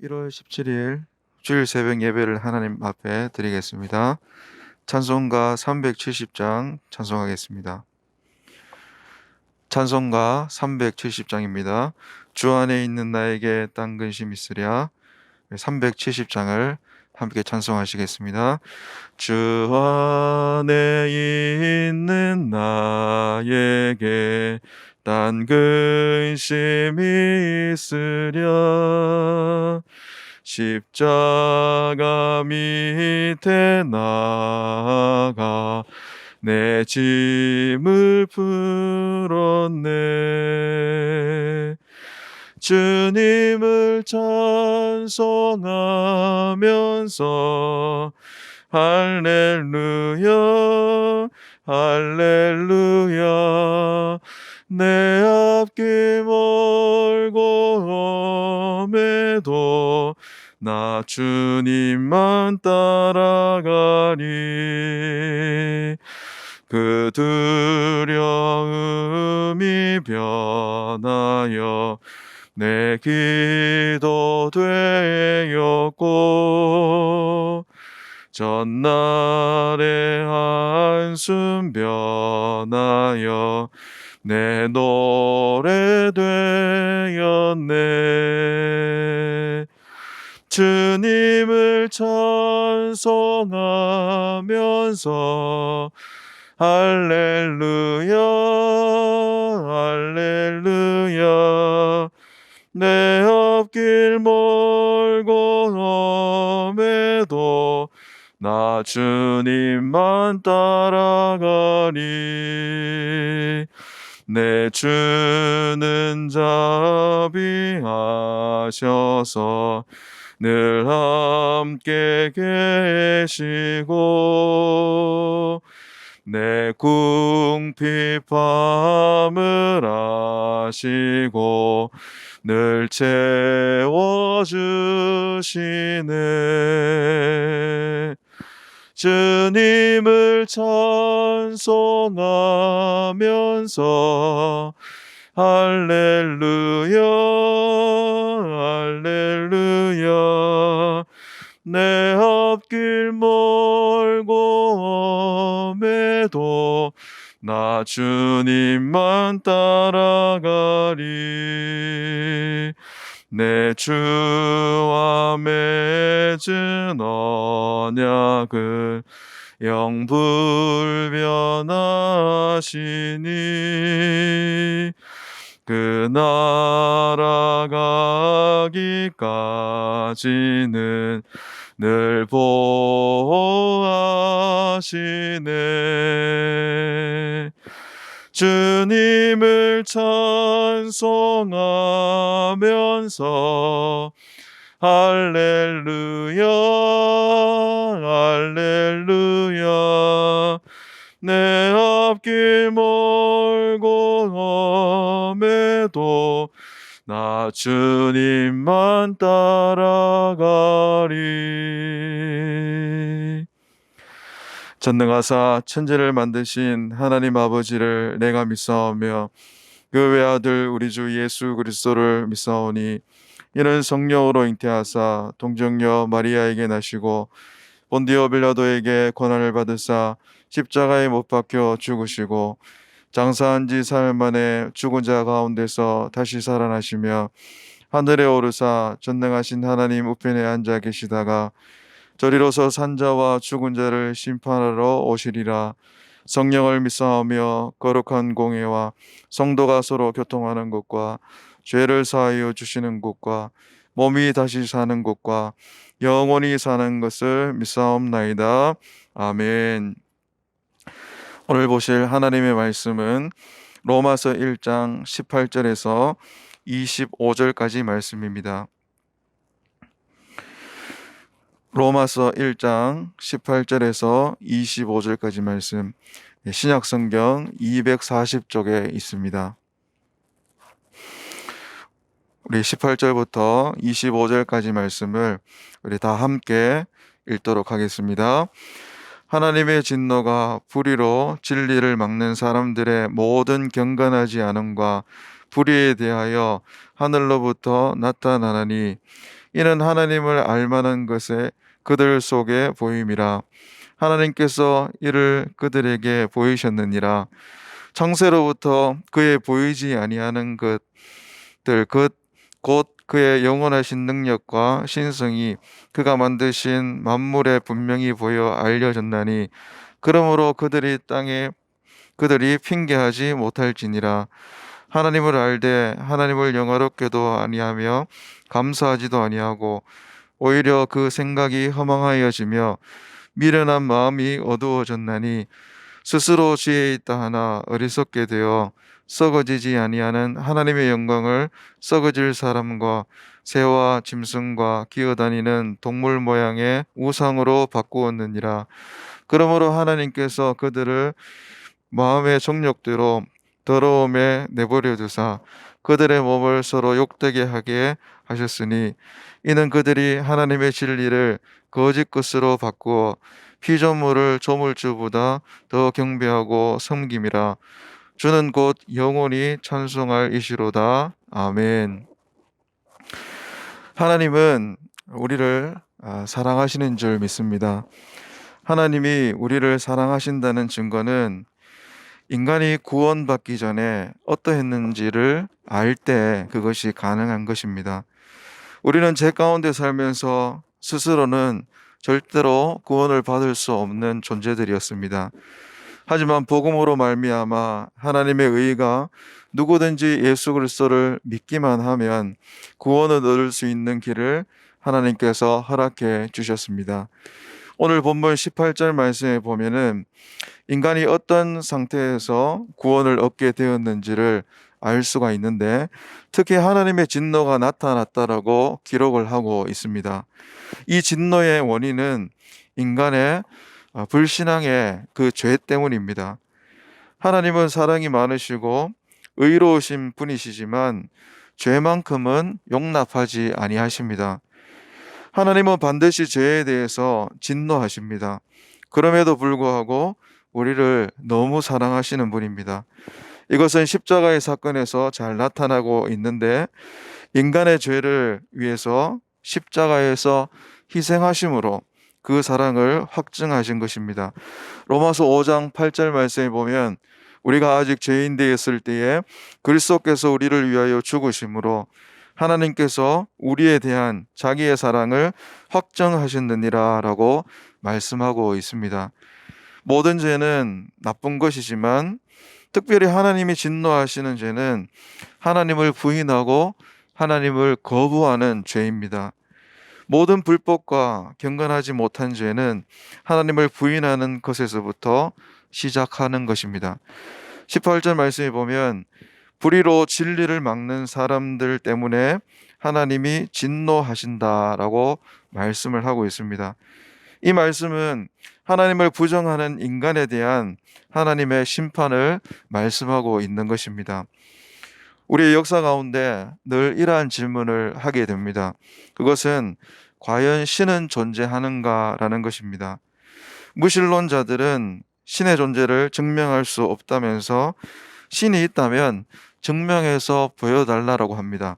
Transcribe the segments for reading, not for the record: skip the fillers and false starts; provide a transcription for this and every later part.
1월 17일 주일 새벽 예배를 하나님 앞에 드리겠습니다. 찬송가 370장 찬송하겠습니다. 찬송가 370장입니다. 주 안에 있는 나에게 딴 근심 있으랴. 370장을 함께 찬송하시겠습니다. 주 안에 있는 나에게 딴 근심이 있으랴. 십자가 밑에 나가 내 짐을 풀었네. 주님을 찬송하면서 할렐루야 할렐루야. 내 앞길 멀고 험해도 나 주님만 따라가리. 그 두려움이 변하여 내 기도 되었고 전날의 한숨 변하여 내 노래 되었네. 주님을 찬송하면서 할렐루야 할렐루야. 내 앞길 멀고 험해도 나 주님만 따라가리. 내 주는 자비하셔서 늘 함께 계시고 내 궁핍함을 아시고 늘 채워주시네. 주님을 찬송하면서 할렐루야 할렐루야. 내 앞길 멀고 험해도 나 주님만 따라가리. 내 주와 맺은 언약을 영불변하시니 그 날아가기까지는 늘 보호하시네. 주님을 찬송하면서 할렐루야 할렐루야. 내 앞길 멀고 험해도 나 주님만 따라가리. 전능하사 천지를 만드신 하나님 아버지를 내가 믿사오며 그 외아들 우리 주 예수 그리스도를 믿사오니 이는 성령으로 잉태하사 동정녀 마리아에게 나시고 본디오 빌라도에게 고난을 받으사 십자가에 못 박혀 죽으시고 장사한 지 사흘 만에 죽은 자 가운데서 다시 살아나시며 하늘에 오르사 전능하신 하나님 우편에 앉아 계시다가 저리로서 산자와 죽은 자를 심판하러 오시리라. 성령을 믿사오며 거룩한 공회와 성도가 서로 교통하는 것과 죄를 사하여 주시는 것과 몸이 다시 사는 것과 영원히 사는 것을 믿사옵나이다. 아멘. 오늘 보실 하나님의 말씀은 로마서 1장 18절에서 25절까지 말씀입니다. 로마서 1장 18절에서 25절까지 말씀, 신약성경 240쪽에 있습니다. 우리 18절부터 25절까지 말씀을 우리 다 함께 읽도록 하겠습니다. 하나님의 진노가 불의로 진리를 막는 사람들의 모든 경건하지 않음과 불의에 대하여 하늘로부터 나타나나니 이는 하나님을 알만한 것에 그들 속에 보임이라. 하나님께서 이를 그들에게 보이셨느니라. 창세로부터 그의 보이지 아니하는 것들 곧 그의 영원하신 능력과 신성이 그가 만드신 만물에 분명히 보여 알려졌나니 그러므로 그들이 핑계하지 못할지니라. 하나님을 알되 하나님을 영화롭게도 아니하며 감사하지도 아니하고 오히려 그 생각이 허망하여지며 미련한 마음이 어두워졌나니 스스로 지혜 있다 하나 어리석게 되어 썩어지지 아니하는 하나님의 영광을 썩어질 사람과 새와 짐승과 기어다니는 동물 모양의 우상으로 바꾸었느니라. 그러므로 하나님께서 그들을 마음의 정욕대로 더러움에 내버려 두사 그들의 몸을 서로 욕되게 하게 하셨으니 이는 그들이 하나님의 진리를 거짓 것으로 바꾸어 피조물을 조물주보다 더 경배하고 섬김이라. 주는 곧 영원히 찬송할 이시로다. 아멘. 하나님은 우리를 사랑하시는 줄 믿습니다. 하나님이 우리를 사랑하신다는 증거는 인간이 구원받기 전에 어떠했는지를 알 때 그것이 가능한 것입니다. 우리는 죄 가운데 살면서 스스로는 절대로 구원을 받을 수 없는 존재들이었습니다. 하지만 복음으로 말미암아 하나님의 의가 누구든지 예수 그리스도를 믿기만 하면 구원을 얻을 수 있는 길을 하나님께서 허락해 주셨습니다. 오늘 본문 18절 말씀에 보면은 인간이 어떤 상태에서 구원을 얻게 되었는지를 알 수가 있는데 특히 하나님의 진노가 나타났다라고 기록을 하고 있습니다. 이 진노의 원인은 인간의 불신앙의 그 죄 때문입니다. 하나님은 사랑이 많으시고 의로우신 분이시지만 죄만큼은 용납하지 아니하십니다. 하나님은 반드시 죄에 대해서 진노하십니다. 그럼에도 불구하고 우리를 너무 사랑하시는 분입니다. 이것은 십자가의 사건에서 잘 나타나고 있는데 인간의 죄를 위해서 십자가에서 희생하심으로 그 사랑을 확증하신 것입니다. 로마서 5장 8절 말씀에 보면 우리가 아직 죄인 되었을 때에 그리스도께서 우리를 위하여 죽으심으로 하나님께서 우리에 대한 자기의 사랑을 확정하셨느니라 라고 말씀하고 있습니다. 모든 죄는 나쁜 것이지만 특별히 하나님이 진노하시는 죄는 하나님을 부인하고 하나님을 거부하는 죄입니다. 모든 불법과 경건하지 못한 죄는 하나님을 부인하는 것에서부터 시작하는 것입니다. 18절 말씀에 보면 불의로 진리를 막는 사람들 때문에 하나님이 진노하신다라고 말씀을 하고 있습니다. 이 말씀은 하나님을 부정하는 인간에 대한 하나님의 심판을 말씀하고 있는 것입니다. 우리의 역사 가운데 늘 이러한 질문을 하게 됩니다. 그것은 과연 신은 존재하는가라는 것입니다. 무신론자들은 신의 존재를 증명할 수 없다면서 신이 있다면 증명해서 보여달라고 합니다.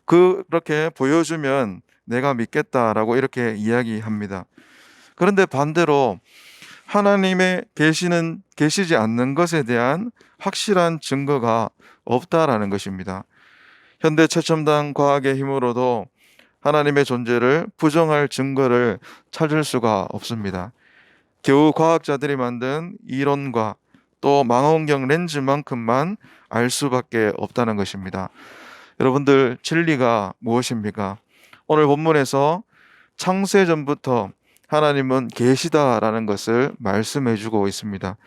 그렇게 보여주면 내가 믿겠다라고 이렇게 이야기합니다. 그런데 반대로 하나님의 계시지 않는 것에 대한 확실한 증거가 없다라는 것입니다. 현대 최첨단 과학의 힘으로도 하나님의 존재를 부정할 증거를 찾을 수가 없습니다. 겨우 과학자들이 만든 이론과 또 망원경 렌즈만큼만 알 수밖에 없다는 것입니다. 여러분들, 진리가 무엇입니까? 오늘 본문에서 창세전부터 하나님은 계시다라는 것을 말씀해 주고 있습니다.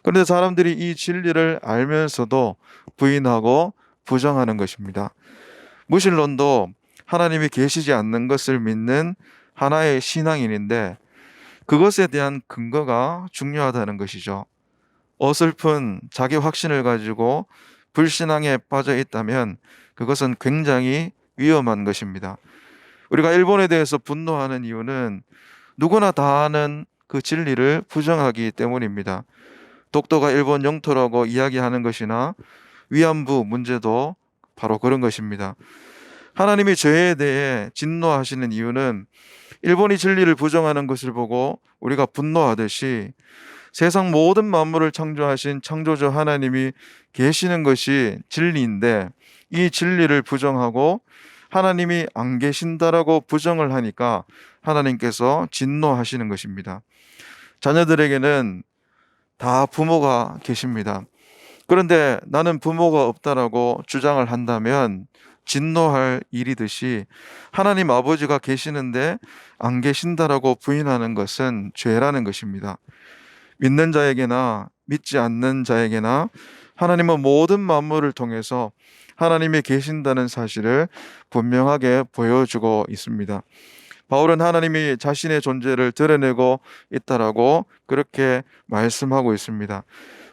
그런데 사람들이 이 진리를 알면서도 부인하고 부정하는 것입니다. 무신론도 하나님이 계시지 않는 것을 믿는 하나의 신앙인인데 그것에 대한 근거가 중요하다는 것이죠. 어설픈 자기 확신을 가지고 불신앙에 빠져 있다면 그것은 굉장히 위험한 것입니다. 우리가 일본에 대해서 분노하는 이유는 누구나 다 아는 그 진리를 부정하기 때문입니다. 독도가 일본 영토라고 이야기하는 것이나 위안부 문제도 바로 그런 것입니다. 하나님이 죄에 대해 진노하시는 이유는 일본이 진리를 부정하는 것을 보고 우리가 분노하듯이 세상 모든 만물을 창조하신 창조주 하나님이 계시는 것이 진리인데, 이 진리를 부정하고 하나님이 안 계신다라고 부정을 하니까 하나님께서 진노하시는 것입니다. 자녀들에게는 다 부모가 계십니다. 그런데 나는 부모가 없다라고 주장을 한다면 진노할 일이듯이, 하나님 아버지가 계시는데 안 계신다라고 부인하는 것은 죄라는 것입니다. 믿는 자에게나 믿지 않는 자에게나 하나님은 모든 만물을 통해서 하나님이 계신다는 사실을 분명하게 보여주고 있습니다. 바울은 하나님이 자신의 존재를 드러내고 있다라고 그렇게 말씀하고 있습니다.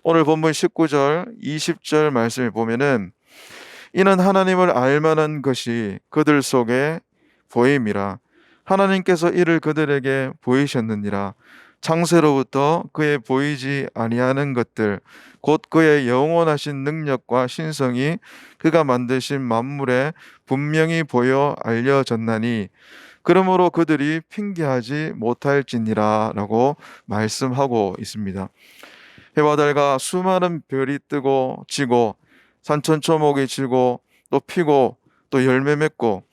오늘 본문 19절, 20절 말씀을 보면은 이는 하나님을 알만한 것이 그들 속에 보임이라. 하나님께서 이를 그들에게 보이셨느니라. 창세로부터 그의 보이지 아니하는 것들, 곧 그의 영원하신 능력과 신성이 그가 만드신 만물에 분명히 보여 알려졌나니 그러므로 그들이 핑계하지 못할지니라 라고 말씀하고 있습니다. 해와 달과 수많은 별이 뜨고 지고 산천초목이 지고 또 피고 또 열매 맺고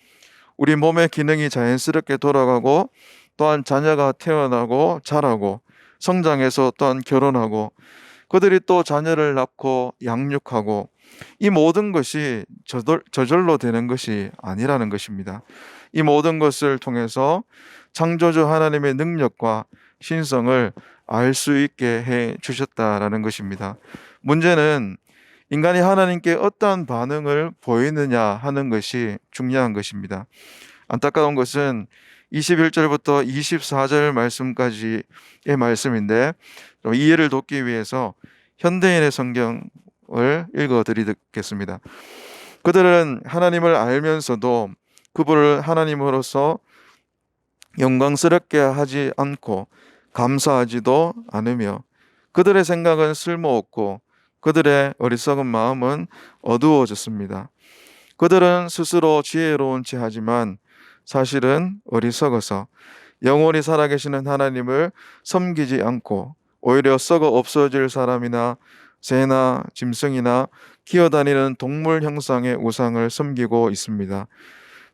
우리 몸의 기능이 자연스럽게 돌아가고 또한 자녀가 태어나고 자라고 성장해서 또한 결혼하고 그들이 또 자녀를 낳고 양육하고, 이 모든 것이 저절로 되는 것이 아니라는 것입니다. 이 모든 것을 통해서 창조주 하나님의 능력과 신성을 알 수 있게 해 주셨다라는 것입니다. 문제는 인간이 하나님께 어떠한 반응을 보이느냐 하는 것이 중요한 것입니다. 안타까운 것은 21절부터 24절 말씀까지의 말씀인데, 좀 이해를 돕기 위해서 현대인의 성경을 읽어드리겠습니다. 그들은 하나님을 알면서도 그분을 하나님으로서 영광스럽게 하지 않고 감사하지도 않으며, 그들의 생각은 쓸모없고 그들의 어리석은 마음은 어두워졌습니다. 그들은 스스로 지혜로운 체 하지만 사실은 어리석어서 영원히 살아계시는 하나님을 섬기지 않고 오히려 썩어 없어질 사람이나 새나 짐승이나 기어다니는 동물 형상의 우상을 섬기고 있습니다.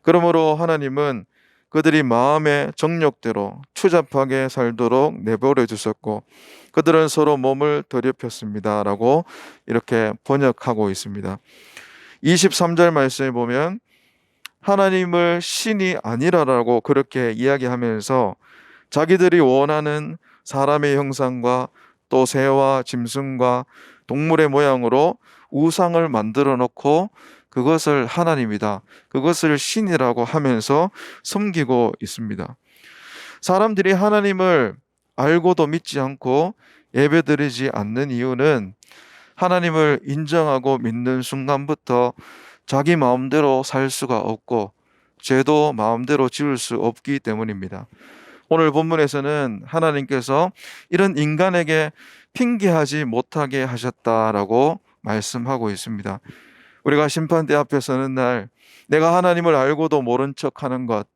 그러므로 하나님은 그들이 마음의 정욕대로 추잡하게 살도록 내버려 두셨고 그들은 서로 몸을 더럽혔습니다 라고 이렇게 번역하고 있습니다. 23절 말씀에 보면 하나님을 신이 아니라라고 그렇게 이야기하면서 자기들이 원하는 사람의 형상과 또 새와 짐승과 동물의 모양으로 우상을 만들어 놓고 그것을 하나님이다, 그것을 신이라고 하면서 섬기고 있습니다. 사람들이 하나님을 알고도 믿지 않고 예배드리지 않는 이유는 하나님을 인정하고 믿는 순간부터 자기 마음대로 살 수가 없고 죄도 마음대로 지을 수 없기 때문입니다. 오늘 본문에서는 하나님께서 이런 인간에게 핑계하지 못하게 하셨다라고 말씀하고 있습니다. 우리가 심판대 앞에 서는 날 내가 하나님을 알고도 모른 척하는 것,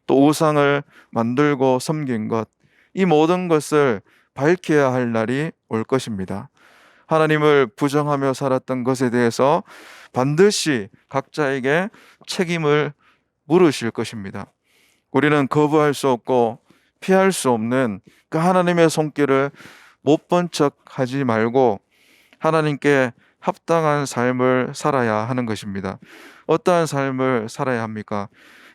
또 우상을 만들고 섬긴 것, 이 모든 것을 밝혀야 할 날이 올 것입니다. 하나님을 부정하며 살았던 것에 대해서 반드시 각자에게 책임을 물으실 것입니다. 우리는 거부할 수 없고 피할 수 없는 그 하나님의 손길을 못 본 척 하지 말고 하나님께 합당한 삶을 살아야 하는 것입니다. 어떠한 삶을 살아야 합니까?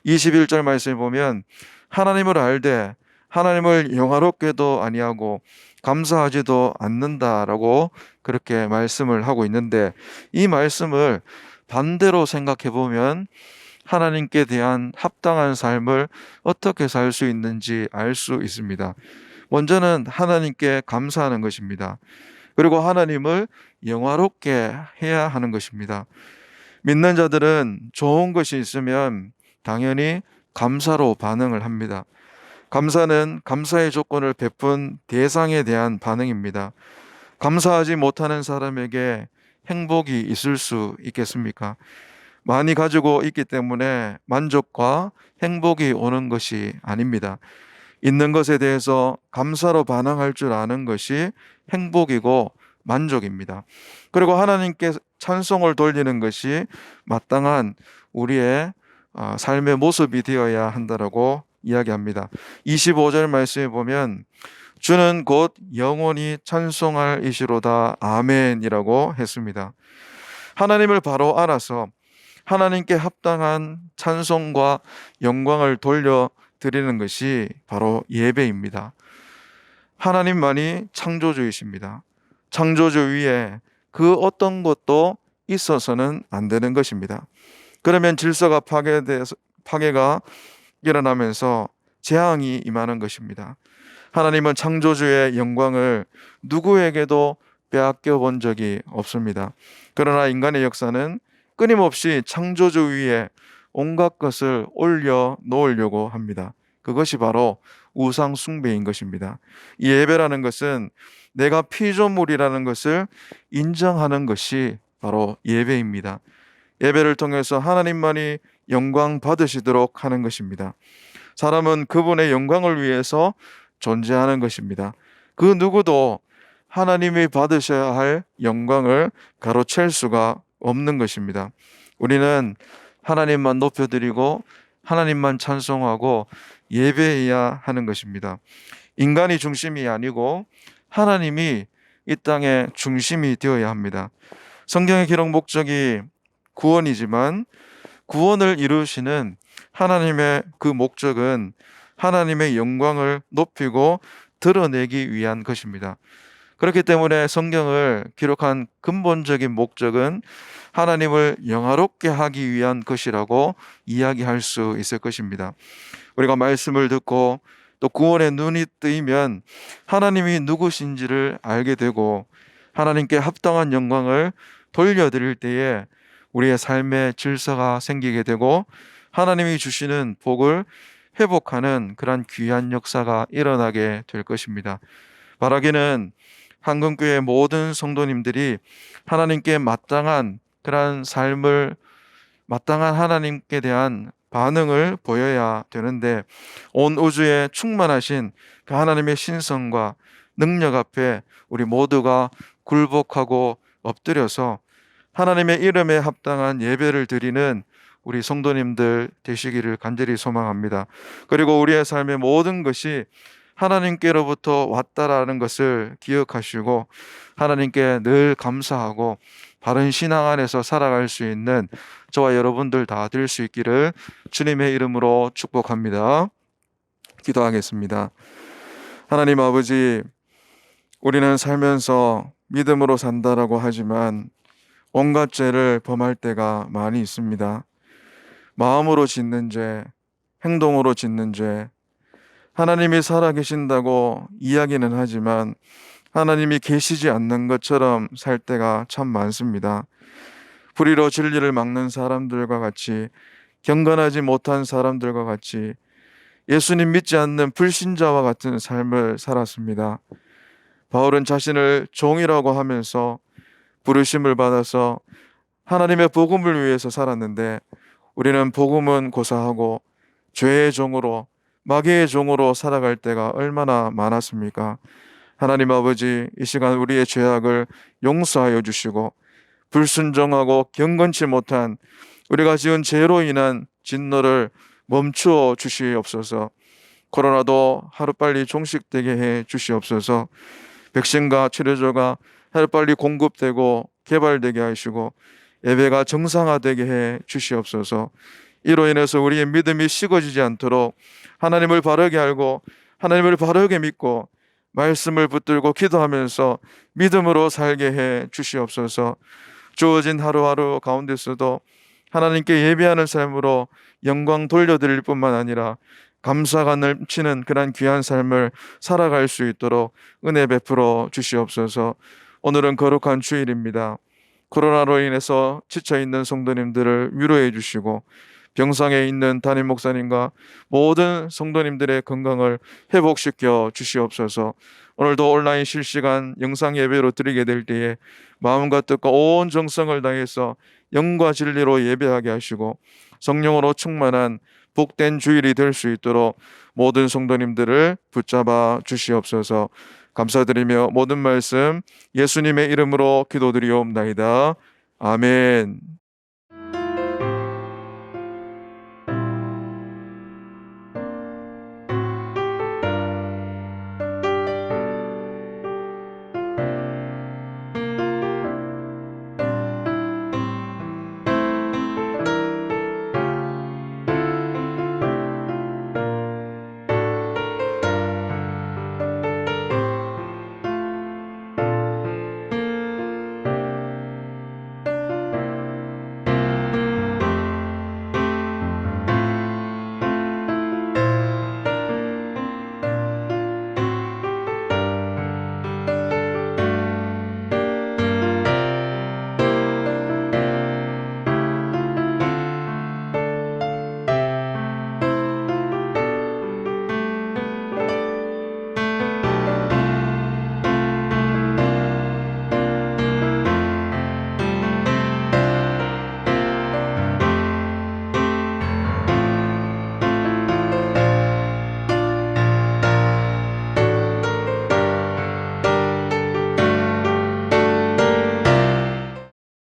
21절 말씀에 보면 하나님을 알되 하나님을 영화롭게도 아니하고 감사하지도 않는다라고 그렇게 말씀을 하고 있는데, 이 말씀을 반대로 생각해 보면 하나님께 대한 합당한 삶을 어떻게 살 수 있는지 알 수 있습니다. 먼저는 하나님께 감사하는 것입니다. 그리고 하나님을 영화롭게 해야 하는 것입니다. 믿는 자들은 좋은 것이 있으면 당연히 감사로 반응을 합니다. 감사는 감사의 조건을 베푼 대상에 대한 반응입니다. 감사하지 못하는 사람에게 행복이 있을 수 있겠습니까? 많이 가지고 있기 때문에 만족과 행복이 오는 것이 아닙니다. 있는 것에 대해서 감사로 반응할 줄 아는 것이 행복이고 만족입니다. 그리고 하나님께 찬송을 돌리는 것이 마땅한 우리의 삶의 모습이 되어야 한다라고 이야기합니다. 25절 말씀에 보면 주는 곧 영원히 찬송할 이시로다 아멘이라고 했습니다. 하나님을 바로 알아서 하나님께 합당한 찬송과 영광을 돌려드리는 것이 바로 예배입니다. 하나님만이 창조주이십니다. 창조주 위에 그 어떤 것도 있어서는 안 되는 것입니다. 그러면 질서가 파괴가 일어나면서 재앙이 임하는 것입니다. 하나님은 창조주의 영광을 누구에게도 빼앗겨 본 적이 없습니다. 그러나 인간의 역사는 끊임없이 창조주 위에 온갖 것을 올려 놓으려고 합니다. 그것이 바로 우상 숭배인 것입니다. 이 예배라는 것은 내가 피조물이라는 것을 인정하는 것이 바로 예배입니다. 예배를 통해서 하나님만이 영광 받으시도록 하는 것입니다. 사람은 그분의 영광을 위해서 존재하는 것입니다. 그 누구도 하나님이 받으셔야 할 영광을 가로챌 수가 없는 것입니다. 우리는 하나님만 높여드리고 하나님만 찬송하고 예배해야 하는 것입니다. 인간이 중심이 아니고 하나님이 이 땅의 중심이 되어야 합니다. 성경의 기록 목적이 구원이지만 구원을 이루시는 하나님의 그 목적은 하나님의 영광을 높이고 드러내기 위한 것입니다. 그렇기 때문에 성경을 기록한 근본적인 목적은 하나님을 영화롭게 하기 위한 것이라고 이야기할 수 있을 것입니다. 우리가 말씀을 듣고 또 구원의 눈이 뜨이면 하나님이 누구신지를 알게 되고 하나님께 합당한 영광을 돌려드릴 때에 우리의 삶의 질서가 생기게 되고 하나님이 주시는 복을 회복하는 그런 귀한 역사가 일어나게 될 것입니다. 바라기는 한국교회 모든 성도님들이 하나님께 마땅한 그러한 삶을 마땅한 하나님께 대한 반응을 보여야 되는데 온 우주에 충만하신 그 하나님의 신성과 능력 앞에 우리 모두가 굴복하고 엎드려서 하나님의 이름에 합당한 예배를 드리는 우리 성도님들 되시기를 간절히 소망합니다. 그리고 우리의 삶의 모든 것이 하나님께로부터 왔다라는 것을 기억하시고 하나님께 늘 감사하고 바른 신앙 안에서 살아갈 수 있는 저와 여러분들 다 될 수 있기를 주님의 이름으로 축복합니다. 기도하겠습니다. 하나님 아버지, 우리는 살면서 믿음으로 산다라고 하지만 온갖 죄를 범할 때가 많이 있습니다. 마음으로 짓는 죄, 행동으로 짓는 죄, 하나님이 살아계신다고 이야기는 하지만 하나님이 계시지 않는 것처럼 살 때가 참 많습니다. 불의로 진리를 막는 사람들과 같이, 경건하지 못한 사람들과 같이 예수님 믿지 않는 불신자와 같은 삶을 살았습니다. 바울은 자신을 종이라고 하면서 부르심을 받아서 하나님의 복음을 위해서 살았는데 우리는 복음은 고사하고 죄의 종으로, 마귀의 종으로 살아갈 때가 얼마나 많았습니까? 하나님 아버지, 이 시간 우리의 죄악을 용서하여 주시고 불순종하고 경건치 못한 우리가 지은 죄로 인한 진노를 멈추어 주시옵소서. 코로나도 하루빨리 종식되게 해 주시옵소서. 백신과 치료제가 하루빨리 공급되고 개발되게 하시고 예배가 정상화되게 해 주시옵소서. 이로 인해서 우리의 믿음이 식어지지 않도록 하나님을 바르게 알고 하나님을 바르게 믿고 말씀을 붙들고 기도하면서 믿음으로 살게 해 주시옵소서. 주어진 하루하루 가운데서도 하나님께 예배하는 삶으로 영광 돌려드릴 뿐만 아니라 감사가 넘치는 그런 귀한 삶을 살아갈 수 있도록 은혜 베풀어 주시옵소서. 오늘은 거룩한 주일입니다. 코로나로 인해서 지쳐있는 성도님들을 위로해 주시고 병상에 있는 담임 목사님과 모든 성도님들의 건강을 회복시켜 주시옵소서. 오늘도 온라인 실시간 영상 예배로 드리게 될 때에 마음과 뜻과 온 정성을 다해서 영과 진리로 예배하게 하시고 성령으로 충만한 복된 주일이 될 수 있도록 모든 성도님들을 붙잡아 주시옵소서. 감사드리며 모든 말씀 예수님의 이름으로 기도드리옵나이다. 아멘.